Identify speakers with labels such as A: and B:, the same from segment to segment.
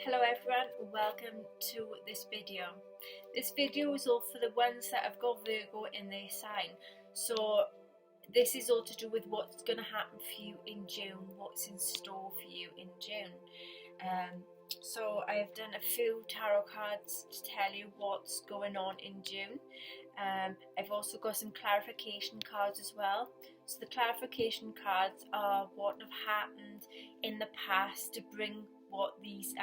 A: Hello everyone, welcome to this video. This video is all for the ones that have got Virgo in their sign. So this is all to do with what's going to happen for you in June, what's in store for you in June. So I have done a few tarot cards to tell you what's going on in June. I've also got some clarification cards as well. So the clarification cards are what have happened in the past to bring what these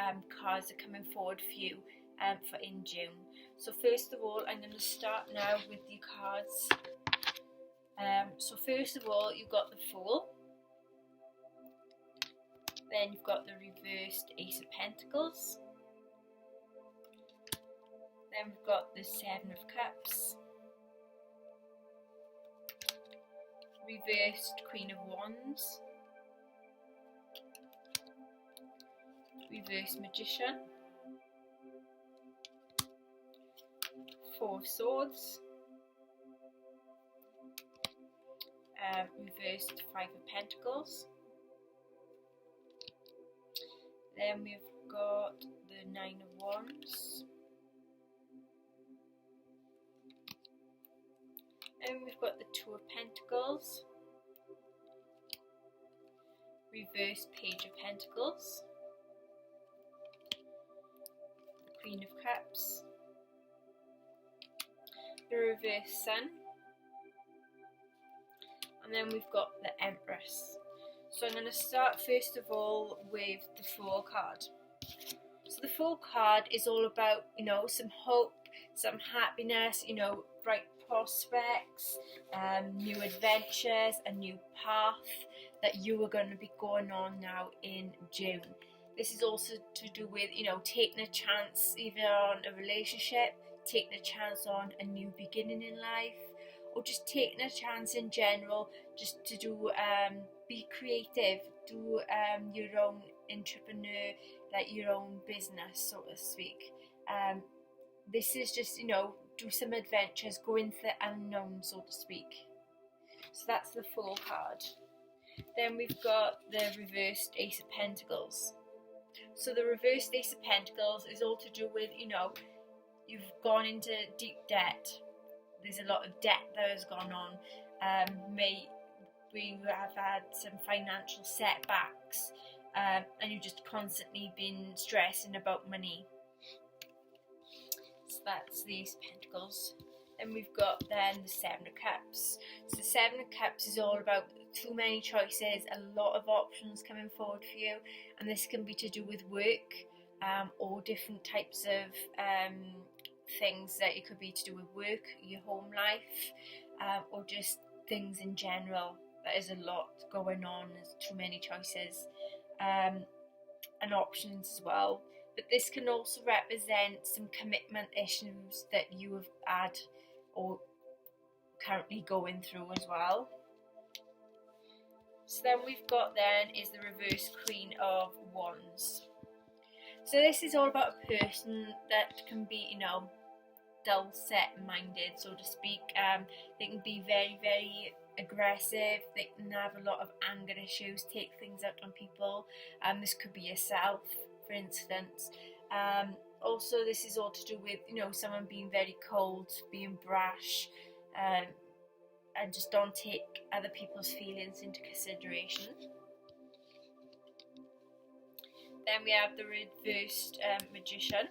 A: cards are coming forward for you for in June. So first of all, I'm going to start now with the cards. So first of all, you've got the Fool. Then you've got the reversed Ace of Pentacles. Then we've got the Seven of Cups. Reversed Queen of Wands. Reversed Magician. Four of Swords. Reversed Five of Pentacles. Then we've got the Nine of Wands. And we've got the Two of Pentacles. Reversed Page of Pentacles. The Queen of Cups. The reversed Sun. And then we've got the Empress. So I'm going to start first of all with the Fool card. So the Fool card is all about, some hope, some happiness, bright prospects, new adventures, a new path that you are going to be going on now in June. This is also to do with, taking a chance either on a relationship, taking a chance on a new beginning in life, or just taking a chance in general, just to do be creative, do your own entrepreneur, like your own business, so to speak. This is just, do some adventures, go into the unknown, so to speak. So that's the Fool card. Then we've got the reversed Ace of Pentacles. So the reversed Ace of Pentacles is all to do with, you've gone into deep debt. There's a lot of debt that has gone on. We have had some financial setbacks, and you've just constantly been stressing about money. So that's the Ace of Pentacles. Then we've got the Seven of Cups. So the Seven of Cups is all about too many choices, a lot of options coming forward for you, and this can be to do with work, or different types of things that it could be to do with work, your home life, or just things in general. There's a lot going on, there's too many choices, and options as well. But this can also represent some commitment issues that you have had or currently going through as well. So then we've got is the reverse Queen of Wands. So this is all about a person that can be, dull set minded, so to speak. They can be very, very aggressive, they can have a lot of anger issues, take things out on people. This could be yourself, for instance. Also this is all to do with, someone being very cold, being brash, and just don't take other people's feelings into consideration. Then we have the reversed Magician.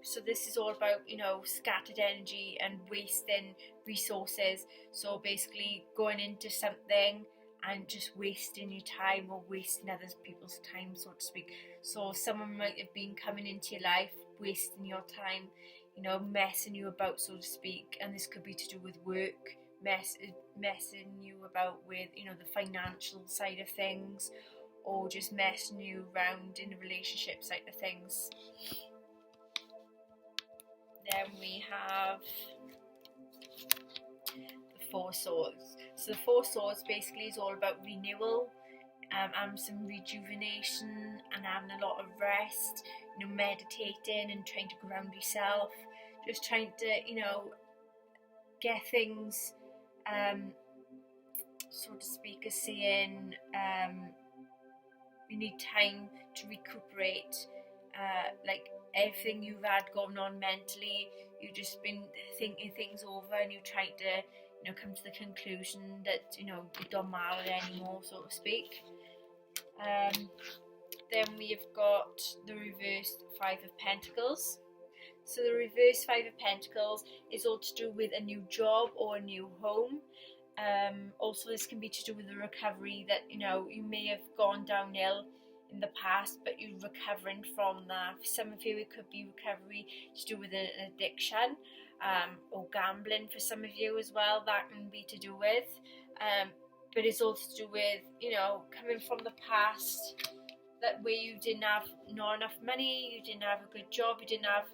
A: So this is all about, scattered energy and wasting resources. So basically going into something and just wasting your time or wasting other people's time, so to speak. So someone might have been coming into your life, wasting your time, messing you about, so to speak. And this could be to do with work, messing you about with, the financial side of things, or just messing you around in the relationship side of things. Then we have the Four Swords. So the Four Swords basically is all about renewal, and some rejuvenation, and having a lot of rest, meditating and trying to ground yourself, just trying to, get things, so to speak, as saying, you need time to recuperate, like everything you've had going on mentally, you've just been thinking things over, and you try to, you know, come to the conclusion that, you know, it don't matter anymore, so to speak. Then we've got the reversed Five of Pentacles. So the reverse Five of Pentacles is all to do with a new job or a new home. Also, this can be to do with the recovery, that, you know, you may have gone downhill in the past, but you're recovering from that. For some of you, it could be recovery to do with an addiction, or gambling for some of you as well. That can be to do with. But it's also to do with, you know, coming from the past, that where you didn't have not enough money, you didn't have a good job, you didn't have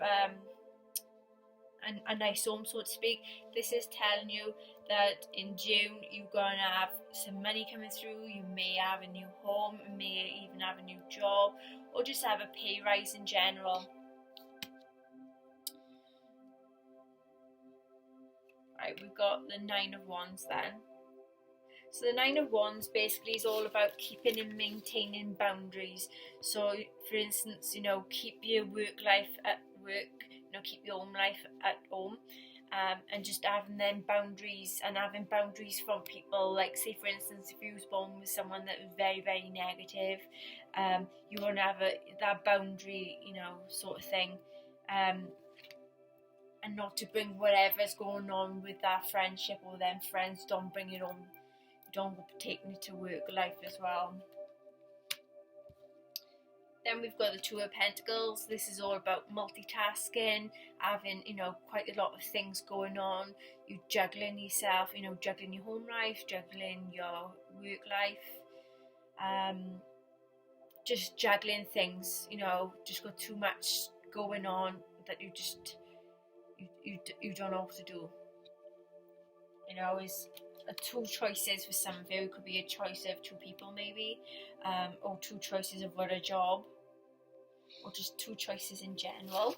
A: a nice home, so to speak. This is telling you that in June you're going to have some money coming through. You may have a new home, you may even have a new job, or just have a pay rise in general. Right, we've got the Nine of Wands then. So the Nine of Wands basically is all about keeping and maintaining boundaries. So for instance, you know, keep your work life at work, you know, keep your home life at home, and just having them boundaries, and having boundaries from people. Like, say for instance, if you was born with someone that was very, very negative, you want to have that boundary, you know, sort of thing, and not to bring whatever's going on with that friendship or them friends, don't bring it on. Don't go taking it to work life as well. Then we've got the Two of Pentacles. This is all about multitasking, having, you know, quite a lot of things going on. You juggling yourself, you know, juggling your home life, juggling your work life, just juggling things, you know, just got too much going on that you just you don't know what to do. You know, is two choices for some of you. It could be a choice of two people maybe, or two choices of what a job, or just two choices in general.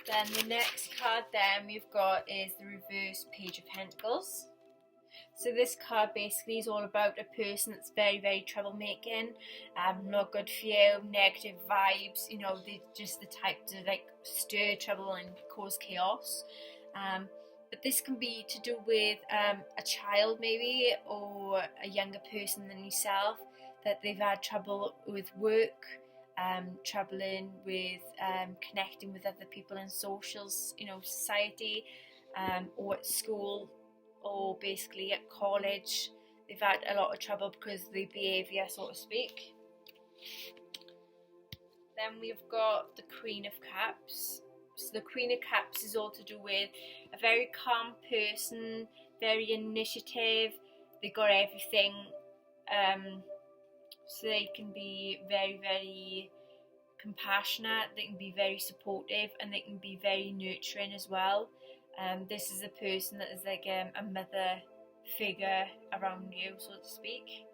A: Then the next card then we've got is the reverse Page of Pentacles. So this card basically is all about a person that's very, very troublemaking, not good for you, negative vibes, you know, they're just the type to like stir trouble and cause chaos. But this can be to do with a child maybe, or a younger person than yourself, that they've had trouble with work, troubling with connecting with other people in socials, you know, society, or at school, or basically at college. They've had a lot of trouble because of their behaviour, so to speak. Then we've got the Queen of Cups. So the Queen of Cups is all to do with a very calm person, very initiative. They got everything, so they can be very, very compassionate. They can be very supportive, and they can be very nurturing as well. This is a person that is like a mother figure around you, so to speak.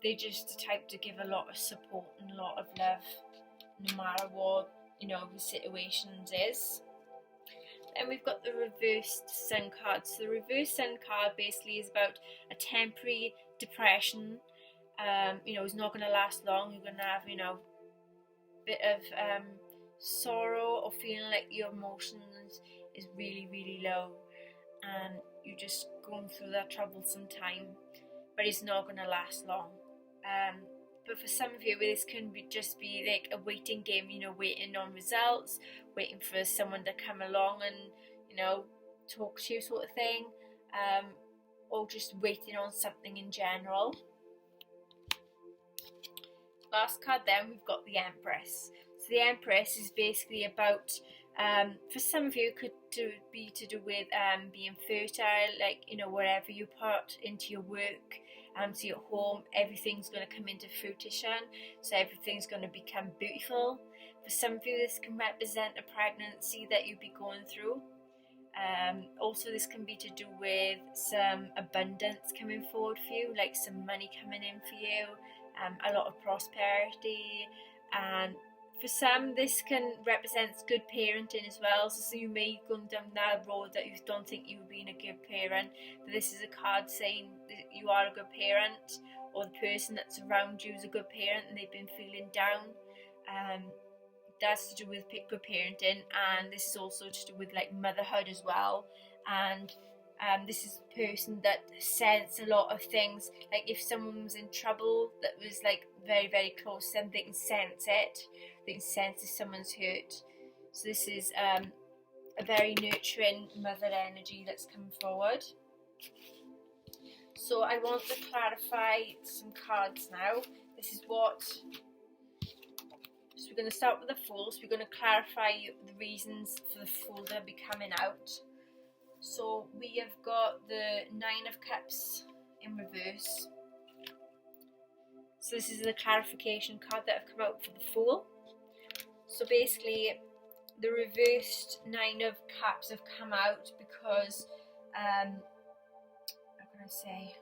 A: They're just the type to give a lot of support and a lot of love, no matter what, you know, the situations is. Then we've got the reversed Sun card. So the reversed Sun card basically is about a temporary depression. You know, it's not going to last long. You're going to have, you know, a bit of sorrow, or feeling like your emotions is really, really low, and you're just going through that troublesome time, but it's not going to last long. But for some of you, this can just be like a waiting game, you know, waiting on results, waiting for someone to come along and, you know, talk to you, sort of thing, or just waiting on something in general. Last card then, we've got the Empress. So the Empress is basically about, for some of you, it could be to do with being fertile, like, you know, whatever you put into your work, to your home, everything's going to come into fruition, so everything's going to become beautiful. For some of you, this can represent a pregnancy that you'll be going through. Also, this can be to do with some abundance coming forward for you, like some money coming in for you, a lot of prosperity. And for some, this can represent good parenting as well. So you may go down that road that you don't think you've been a good parent, but this is a card saying that you are a good parent, or the person that's around you is a good parent and they've been feeling down. That's to do with good parenting, and this is also to do with like motherhood as well. And this is a person that sense a lot of things. Like if someone was in trouble that was like very, very close to them, they can sense it. They can sense if someone's hurt. So this is a very nurturing mother energy that's come forward. So I want to clarify some cards now. This is what... So we're going to start with the Fool. So we're going to clarify the reasons for the Fool to be coming out. So we have got the Nine of Cups in reverse. So this is the clarification card that have come out for the Fool. So basically the reversed Nine of Cups have come out because, how can I say,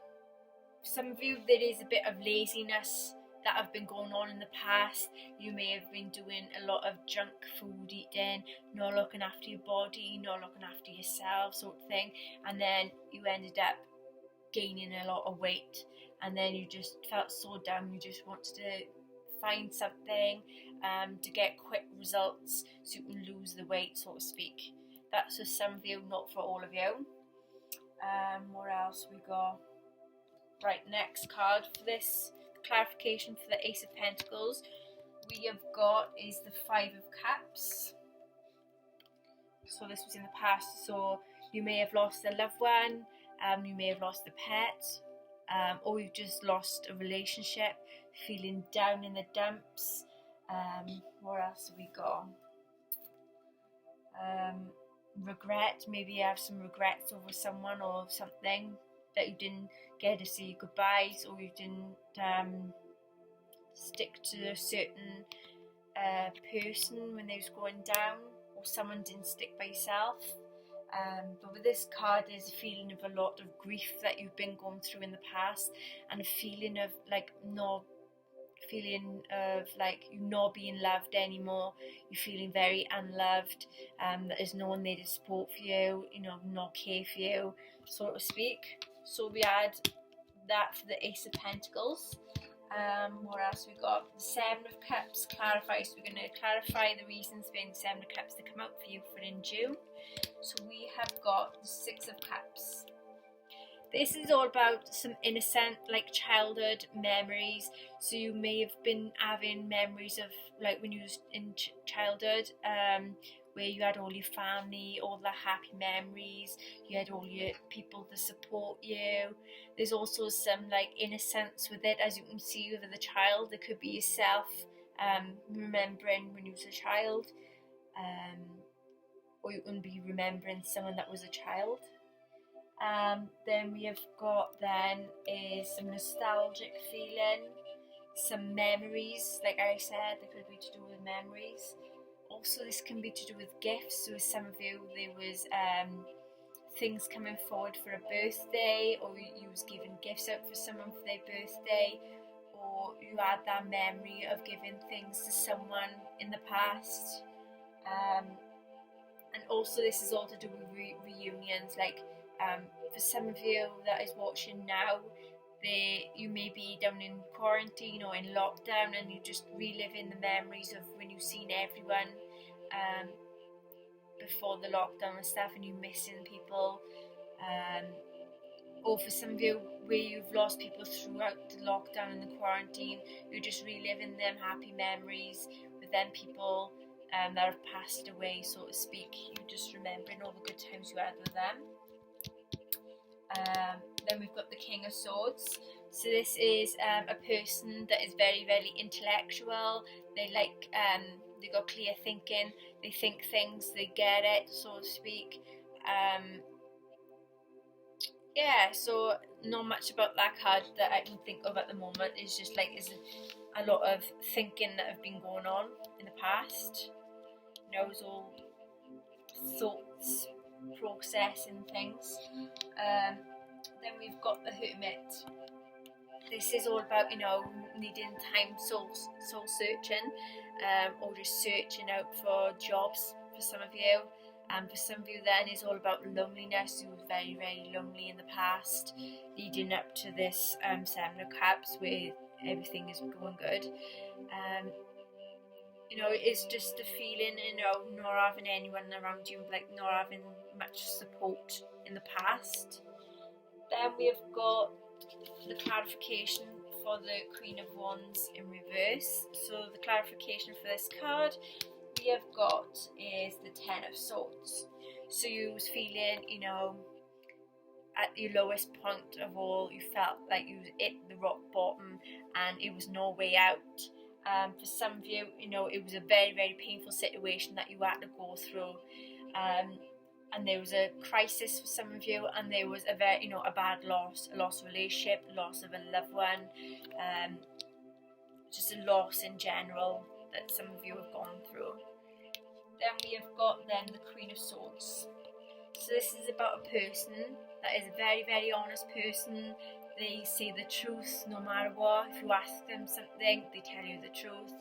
A: for some of you there is a bit of laziness that have been going on in the past. You may have been doing a lot of junk food eating, not looking after your body, not looking after yourself, sort of thing, and then you ended up gaining a lot of weight, and then you just felt so down, you just wanted to find something to get quick results so you can lose the weight, so to speak. That's for some of you, not for all of you. What else we got? Right, next card for this clarification for the Ace of Pentacles we have got is the Five of Cups. So this was in the past, so you may have lost a loved one, you may have lost a pet, or you've just lost a relationship, feeling down in the dumps. What else have we got? Regret, maybe you have some regrets over someone or something that you didn't get to say goodbyes, or you didn't stick to a certain person when they was going down, or someone didn't stick by yourself. But with this card there's a feeling of a lot of grief that you've been going through in the past, and a feeling of like not being loved anymore. You're feeling very unloved, that there's no one there to support for you, not care for you, so to speak. So we had that for the Ace of Pentacles. What else we got? The Seven of Cups clarifies. So we're going to clarify the reasons behind the Seven of Cups to come out for you for in June. So we have got the Six of Cups. This is all about some innocent, like childhood memories. So you may have been having memories of like when you was in childhood, where you had all your family, all the happy memories, you had all your people to support you. There's also some like innocence with it, as you can see with the child. It could be yourself remembering when you was a child, or you can be remembering someone that was a child. Then we have got is some nostalgic feeling, some memories, like I said, they could be to do with memories. Also this can be to do with gifts. So with some of you there was things coming forward for a birthday, or you was giving gifts out for someone for their birthday, or you had that memory of giving things to someone in the past. And also this is all to do with reunions, like for some of you that is watching now, you may be down in quarantine or in lockdown, and you just reliving the memories of when you've seen everyone before the lockdown and stuff, and you missing people. Or for some of you where you've lost people throughout the lockdown and the quarantine, you're just reliving them happy memories with them people that have passed away, so to speak. You're just remembering all the good times you had with them. Then we've got the King of Swords. So this is a person that is very, very intellectual. They they got clear thinking. They think things, they get it, so to speak. Yeah, so not much about that card that I can think of at the moment. It's just like there's a lot of thinking that have been going on in the past. It's all thoughts, processing things. Then we've got the Hermit. This is all about needing time soul searching, or just searching out for jobs for some of you. And for some of you then, it's all about loneliness. You were very, very lonely in the past, leading up to this Seven of Cups where everything is going good. You know, it's just a feeling, you know, not having anyone around you, like not having much support in the past. Then we have got the clarification for the Queen of Wands in reverse. So the clarification for this card we have got is the Ten of Swords. So you was feeling, you know, at your lowest point of all, you felt like you hit the rock bottom and it was no way out. For some of you, you know, it was a very, very painful situation that you had to go through. And there was a crisis for some of you, and there was a very, you know, a bad loss, a loss of a relationship, a loss of a loved one, just a loss in general that some of you have gone through. Then we have got then the Queen of Swords. So this is about a person that is a very, very honest person. They say the truth no matter what. If you ask them something, they tell you the truth.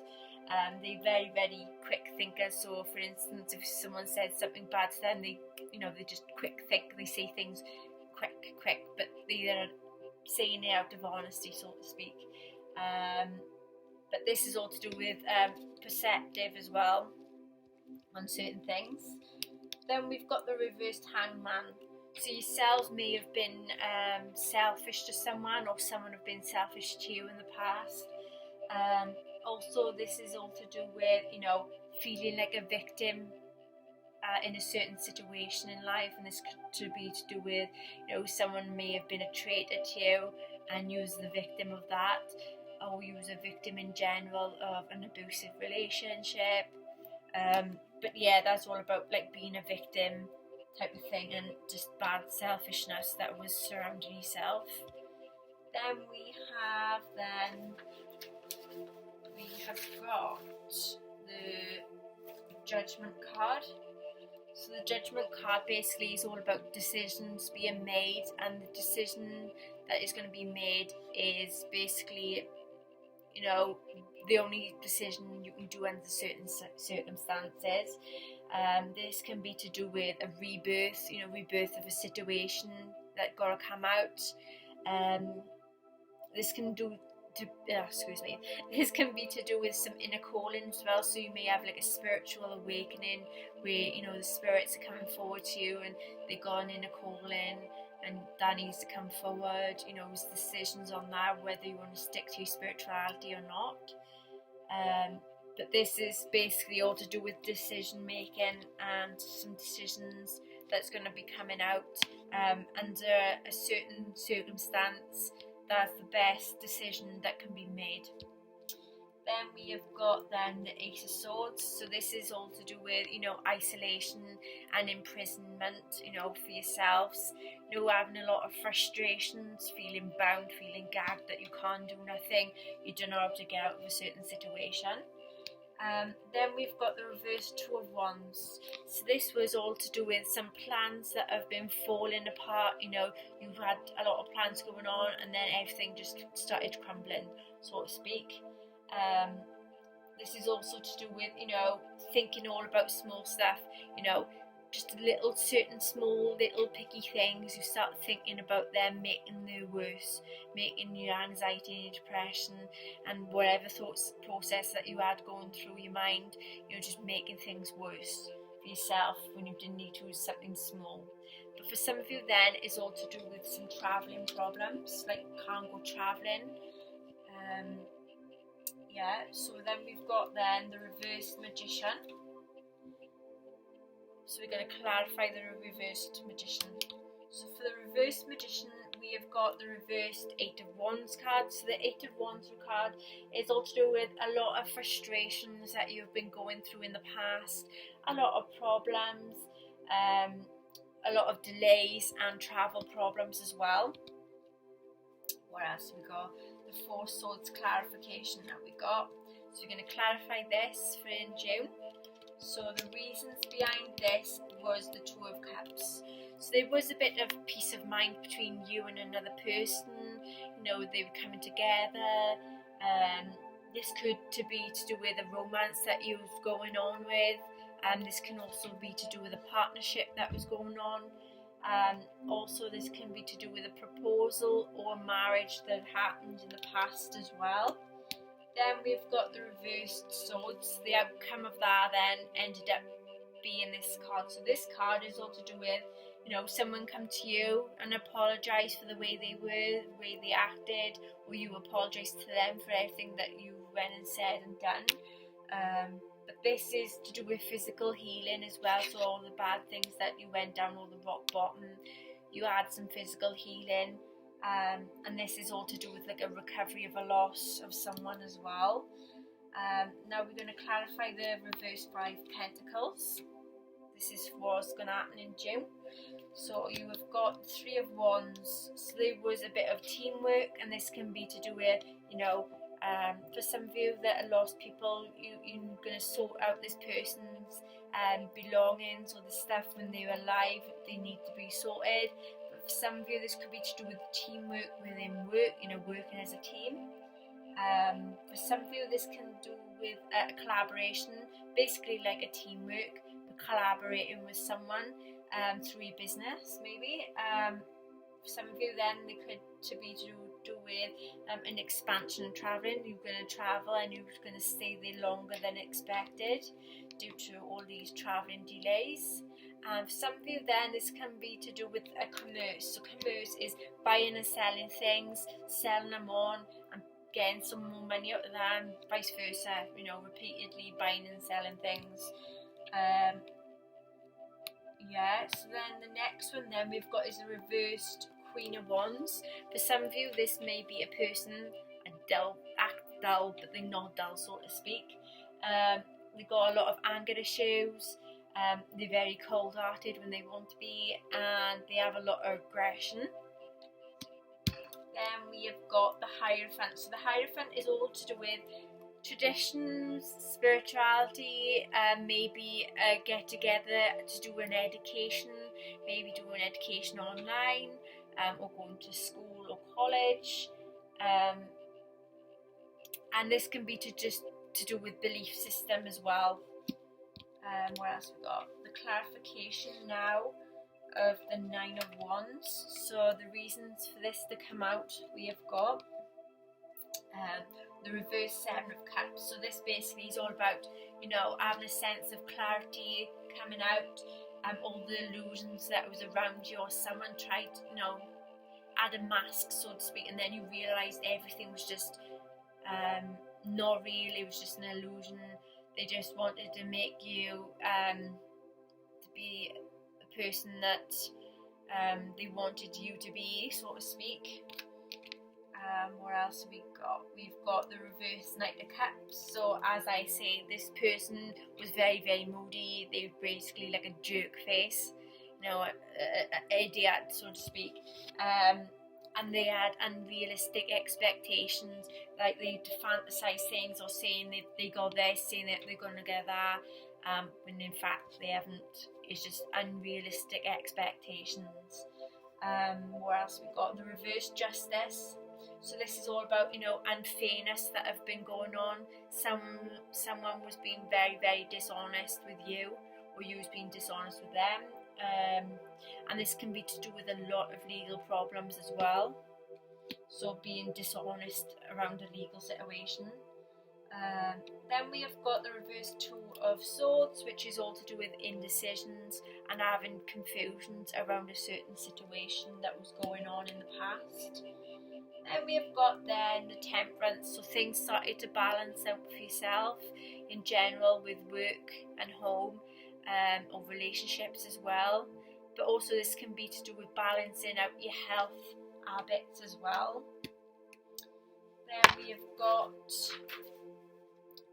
A: They're very, very quick thinkers. So for instance, if someone said something bad to them, they just quick think. They say things quick, but they're saying it out of honesty, so to speak. But this is all to do with perceptive as well on certain things. Then we've got the reversed Hangman. So yourselves may have been selfish to someone, or someone have been selfish to you in the past. Also, this is all to do with, you know, feeling like a victim in a certain situation in life, and this could be to do with, you know, someone may have been a traitor to you and you was the victim of that, or you was a victim in general of an abusive relationship. But yeah, that's all about like being a victim type of thing, and just bad selfishness that was surrounding yourself. Then we have got the Judgment card. So the Judgment card basically is all about decisions being made, and the decision that is going to be made is basically, you know, the only decision you can do under certain circumstances. This can be to do with a rebirth, you know, rebirth of a situation that gotta come out. This can be to do with some inner calling as well. So you may have like a spiritual awakening where, you know, the spirits are coming forward to you and they got an inner calling, and that needs to come forward. You know, with decisions on that, whether you want to stick to your spirituality or not. But this is basically all to do with decision making and some decisions that's going to be coming out under a certain circumstance. That's the best decision that can be made. Then we have got then the Ace of Swords. So this is all to do with, you know, isolation and imprisonment, you know, for yourselves. You know, having a lot of frustrations, feeling bound, feeling gagged that you can't do nothing. You don't know how to get out of a certain situation. Then we've got the reverse Two of Wands. So this was all to do with some plans that have been falling apart. You know, you've had a lot of plans going on and then everything just started crumbling, so to speak. This is also to do with, you know, thinking all about small stuff, you know, just little certain small little picky things. You start thinking about them making them worse, making your anxiety and your depression and whatever thoughts process that you had going through your mind, you know, just making things worse for yourself when you didn't need to do something small. But for some of you then, it's all to do with some travelling problems, like can't go travelling. So then we've got then the reversed Magician. So we're going to clarify the reversed Magician. So for the reversed Magician, we have got the reversed Eight of Wands card. So the Eight of Wands card is all to do with a lot of frustrations that you've been going through in the past, a lot of problems, a lot of delays and travel problems as well. What else have we got? The Four Swords clarification that we got. So we're going to clarify this for in June. So the reasons behind this was the Two of Cups. So there was a bit of peace of mind between you and another person. You know, they were coming together. This could be to do with a romance that you was going on with. This can also be to do with a partnership that was going on. Also, this can be to do with a proposal or a marriage that happened in the past as well. Then we've got the reversed swords. The outcome of that then ended up being this card. So this card is all to do with, someone come to you and apologise for the way they were, the way they acted, or you apologise to them for everything that you went and said and done. But this is to do with physical healing as well. So all the bad things that you went down, all the rock bottom, you had some physical healing. And this is all to do with like a recovery of a loss of someone as well. Now we're going to clarify the reverse 5 pentacles. This is what's going to happen in June. So you have got 3 of Wands. So there was a bit of teamwork, and this can be to do with, for some of you that are lost people, you're going to sort out this person's belongings or the stuff when they're alive. They need to be sorted. For some of you, this could be to do with teamwork within work, working as a team. For some of you, this can do with a collaboration, basically like a teamwork, but collaborating with someone through your business, maybe. For some of you, then, they could be to do with an expansion, travelling. You're going to travel and you're going to stay there longer than expected due to all these travelling delays. For some of you then, this can be to do with a commerce. So commerce is buying and selling things, selling them on and getting some more money out of them, vice versa, repeatedly buying and selling things. So then the next one then we've got is a reversed Queen of Wands. For some of you, this may be a person, act dull, but they're not dull, so to speak. They've got a lot of anger issues. They're very cold-hearted when they want to be, and they have a lot of aggression. Then we have got the Hierophant. So the Hierophant is all to do with traditions, spirituality, maybe a get-together to do an education, maybe do an education online, or going to school or college. And this can be to do with belief system as well. What else we got? The clarification now of the 9 of Wands. So the reasons for this to come out, we have got the reverse 7 of Cups. So this basically is all about, having a sense of clarity coming out, all the illusions that was around you, or someone tried, add a mask, so to speak, and then you realised everything was just not real, it was just an illusion. They just wanted to make you to be the person that they wanted you to be, so to speak. What else have we got? We've got the reverse Knight of Cups. So as I say, this person was very, very moody. They were basically like a jerk face, an idiot, so to speak. And they had unrealistic expectations, like they fantasize things or saying they got this, saying that they're going to get that, when in fact they haven't. It's just unrealistic expectations. What else we got? The reverse Justice. So this is all about, unfairness that have been going on. Someone was being very, very dishonest with you, or you was being dishonest with them. And this can be to do with a lot of legal problems as well. So being dishonest around a legal situation. Then we have got the reverse 2 of Swords, which is all to do with indecisions and having confusions around a certain situation that was going on in the past. Then we have got then the Temperance, so things started to balance out for yourself in general with work and home, or relationships as well. But also this can be to do with balancing out your health habits as well. Then we have got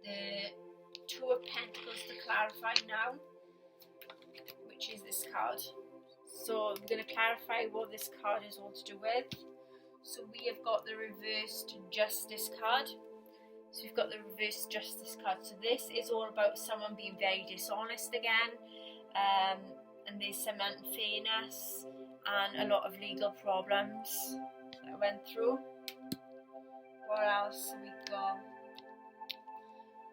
A: the 2 of Pentacles to clarify now, which is this card. So I'm going to clarify what this card is all to do with. So we have got the reversed Justice card. So we've got the reverse Justice card. So this is all about someone being very dishonest again, and there's some unfairness and a lot of legal problems that I went through. What else have we got?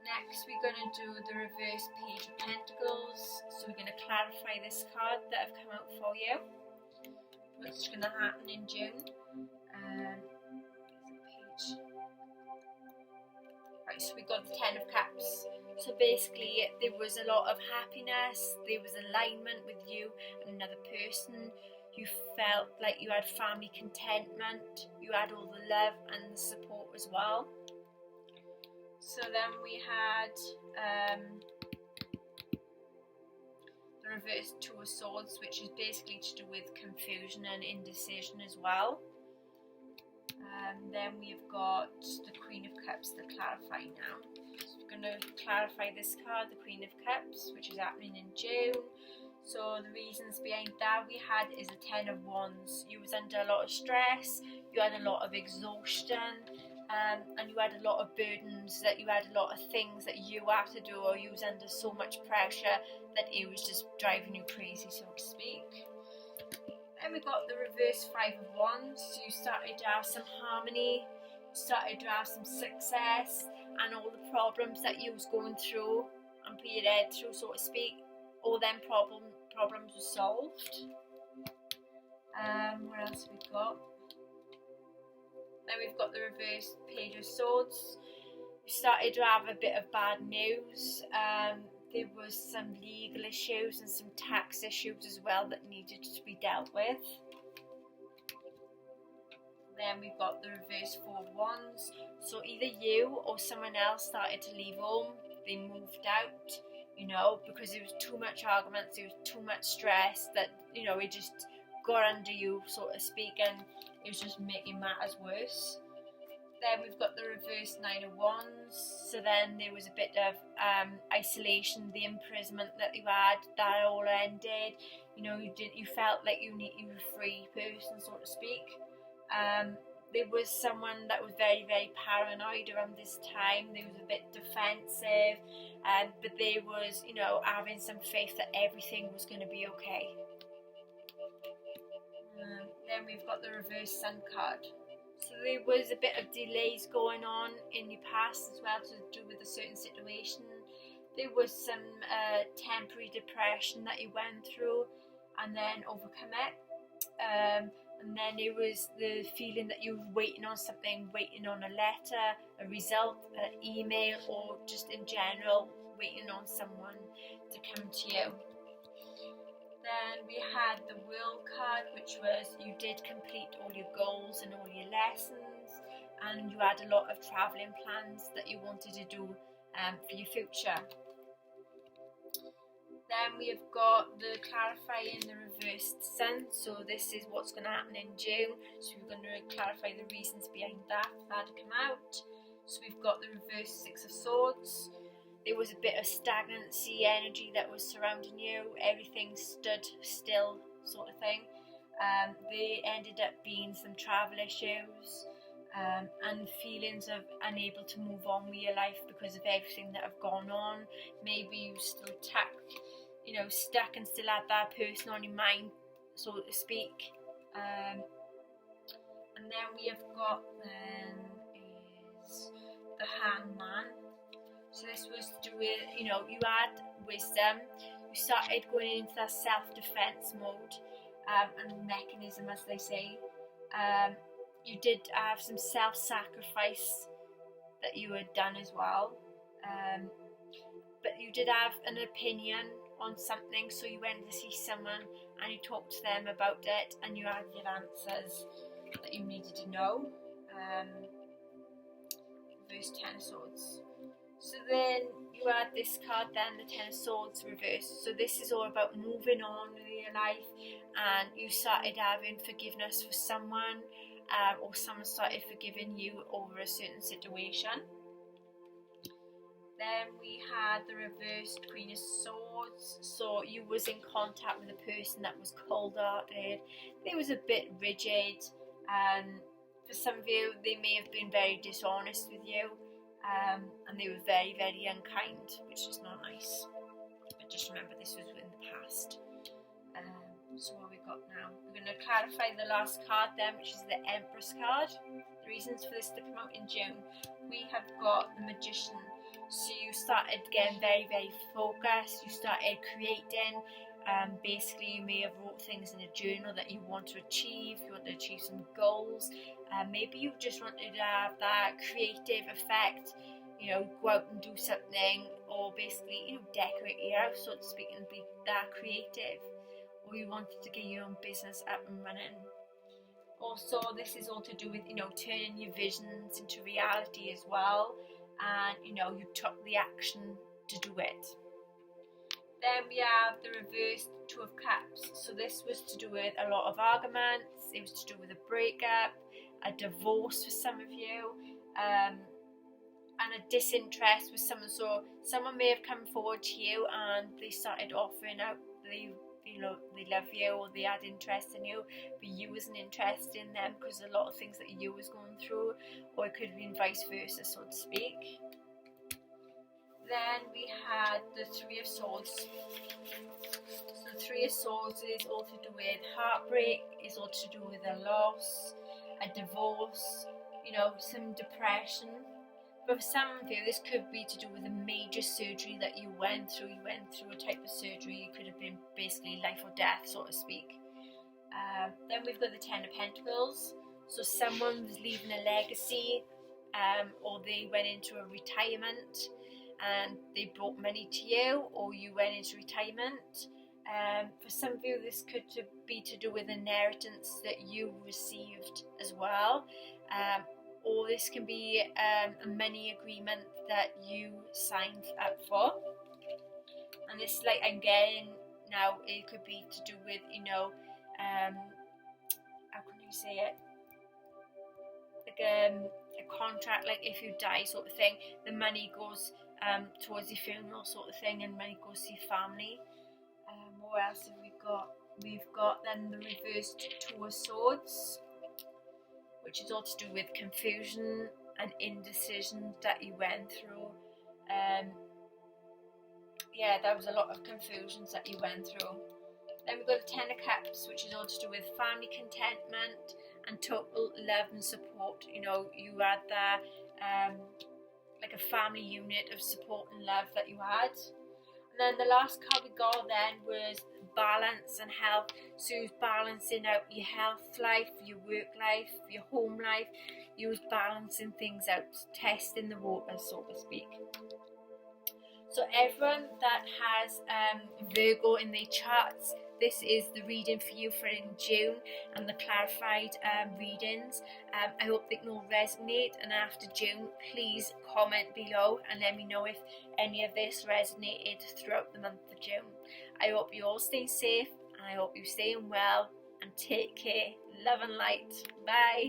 A: Next we're going to do the reverse Page of Pentacles. So we're going to clarify this card that I've come out for you. What's going to happen in June. Page. Right, so we got the Ten of Cups. So basically there was a lot of happiness, there was alignment with you and another person. You felt like you had family contentment, you had all the love and the support as well. So then we had the reverse Two of Swords, which is basically to do with confusion and indecision as well. Then we've got the Queen of Cups to clarify now. So we're going to clarify this card, the Queen of Cups, which is happening in June. So the reasons behind that we had is the Ten of Wands. You was under a lot of stress, you had a lot of exhaustion, and you had a lot of burdens, that you had a lot of things that you had to do, or you was under so much pressure that it was just driving you crazy, so to speak. Then we got the reverse Five of Wands. So you started to have some harmony, you started to have some success, and all the problems that you was going through and put your head through, so to speak, all them problems were solved. What else have we got? Then we've got the reverse Page of Swords. We started to have a bit of bad news. There was some legal issues and some tax issues as well that needed to be dealt with. Then we've got the reverse Four of Wands. So either you or someone else started to leave home. They moved out, you know, because there was too much arguments, there was too much stress that, you know, it just got under you, so to speak, and it was just making matters worse. Then we've got the reverse Nine of Wands. So then there was a bit of isolation, the imprisonment that you had, that all ended. You know, you felt like you were a free person, so to speak. There was someone that was very, very paranoid around this time. They was a bit defensive, but they was, you know, having some faith that everything was going to be okay. Then we've got the reverse Sun card. So there was a bit of delays going on in your past as well to do with a certain situation. There was some temporary depression that you went through and then overcome it. And then there was the feeling that you were waiting on something, waiting on a letter, a result, an email, or just in general waiting on someone to come to you. Then we had the World card, which was you did complete all your goals and all your lessons, and you had a lot of travelling plans that you wanted to do for your future. Then we have got the clarifying the reversed Sun. So this is what's going to happen in June. So we're going to clarify the reasons behind that to come out. So we've got the reverse Six of Swords. There was a bit of stagnancy energy that was surrounding you. Everything stood still, sort of thing. There ended up being some travel issues and feelings of unable to move on with your life because of everything that have gone on. Maybe you still stuck and still had that person on your mind, so to speak. And then we have got is the Hangman. So this was to do with, you had wisdom, you started going into that self-defense mode and mechanism, as they say. You did have some self-sacrifice that you had done as well, but you did have an opinion on something, so you went to see someone and you talked to them about it and you had your answers that you needed to know. Reverse Ten of Swords. So then you had this card then, the Ten of Swords reversed. So this is all about moving on with your life, and you started having forgiveness for someone, or someone started forgiving you over a certain situation. Then we had the reversed Queen of Swords. So you was in contact with a person that was cold-hearted. They was a bit rigid. For some of you, they may have been very dishonest with you. And they were very, very unkind, which is not nice. But just remember, this was in the past. So what we got now? We're going to clarify the last card then, which is the Empress card. The reasons for this to come out in June. We have got the Magician. So you started getting very, very focused, you started creating. Basically, you may have wrote things in a journal that you want to achieve, you want to achieve some goals. Maybe you just wanted to have that creative effect, you know, go out and do something, or basically, you know, decorate your house, so to speak, and be that creative. Or you wanted to get your own business up and running. Also, this is all to do with, you know, turning your visions into reality as well, and you know, you took the action to do it. Then we have the reversed Two of Cups. So this was to do with a lot of arguments, it was to do with a breakup, a divorce for some of you, and a disinterest with someone. So someone may have come forward to you and they started offering out, they love you, or they had interest in you, but you wasn't interested in them because a lot of things that you was going through, or it could have been vice versa, so to speak. Then we had the Three of Swords. So the Three of Swords is all to do with heartbreak, is all to do with a loss, a divorce, you know, some depression. But for some of you, this could be to do with a major surgery that you went through. You went through a type of surgery. It could have been basically life or death, so to speak. Then we've got the Ten of Pentacles. So someone was leaving a legacy, or they went into a retirement and they brought money to you, or you went into retirement. For some of you, this could be to do with inheritance that you received as well. Or this can be a money agreement that you signed up for. And this, like, I'm getting now, it could be to do with, you know, how can you say it? Like a contract, like if you die, sort of thing, the money goes towards your funeral, sort of thing, and money goes to your family. What else have we got? We've got then the reversed Two of Swords, which is all to do with confusion and indecision that you went through. Yeah, there was a lot of confusions that you went through. Then we've got the Ten of Cups, which is all to do with family contentment and total love and support. You know, you had that like a family unit of support and love that you had. And then the last card we got then was balance and health. So you was balancing out your health life, your work life, your home life. You was balancing things out, testing the waters, so to speak. So everyone that has Virgo in their charts, this is the reading for you for in June, and the clarified readings. I hope they can all resonate, and after June, please comment below and let me know if any of this resonated throughout the month of June. I hope you all stay safe, and I hope you're staying well, and take care. Love and light. Bye.